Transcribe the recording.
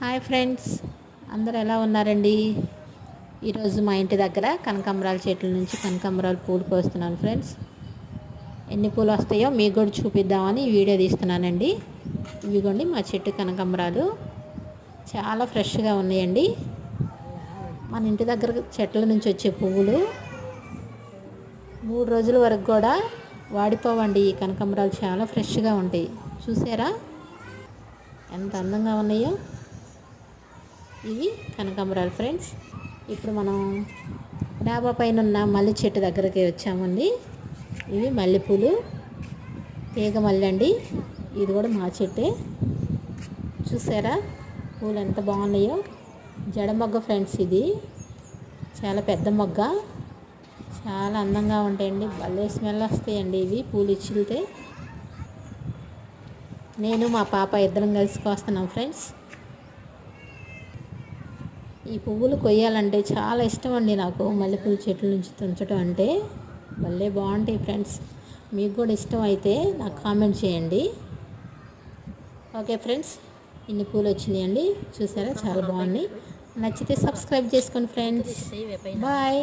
Hi friends, అందరు ఎలా ఉన్నారండి? ఈరోజు మా ఇంటి దగ్గర కనకాంబరాల చెట్ల నుంచి కనకాంబరాలు పూలు కోస్తున్నాను ఫ్రెండ్స్. ఎన్ని పూలు వస్తాయో మీకు కూడా చూపిద్దామని ఈ వీడియో తీస్తున్నానండి. ఇవిగోండి మా చెట్టు కనకాంబరాలు చాలా ఫ్రెష్గా ఉన్నాయండి. మన ఇంటి దగ్గర చెట్ల నుంచి వచ్చే పువ్వులు 3 రోజుల వరకు కూడా వాడిపోవండి. ఈ కనకాంబరాలు చాలా ఫ్రెష్గా ఉంటాయి. చూసారా ఎంత అందంగా ఉన్నాయో? ఇవి కనకాంబరాలు ఫ్రెండ్స్. ఇప్పుడు మనం డాబా పైన ఉన్న మల్లె చెట్టు దగ్గరికి వచ్చామండి. ఇవి మల్లెపూలు, తీగ మల్లె అండి. ఇది కూడా మా చెట్టే. చూసారా పూలు ఎంత బాగున్నాయో? జడ మొగ్గ ఫ్రెండ్స్. ఇది చాలా పెద్ద మొగ్గ, చాలా అందంగా ఉంటాయండి. భలే స్మెల్ వస్తాయండి ఇవి పూలు ఇచ్చితే. నేను మా పాప ఇద్దరం కలిసి కోస్తున్నాం ఫ్రెండ్స్. ఈ పువ్వులు కొయ్యాలంటే చాలా ఇష్టం అండి నాకు. మల్లెపూల చెట్ల నుంచి తుంచడం అంటే భలే బాగుంటాయి ఫ్రెండ్స్. మీకు కూడా ఇష్టం అయితే నాకు కామెంట్ చేయండి. ఓకే ఫ్రెండ్స్, ఇన్ని పూలు వచ్చినాయండి. చూసారా చాలా బాగున్నాయి. నచ్చితే సబ్స్క్రైబ్ చేసుకోండి ఫ్రెండ్స్. బాయ్.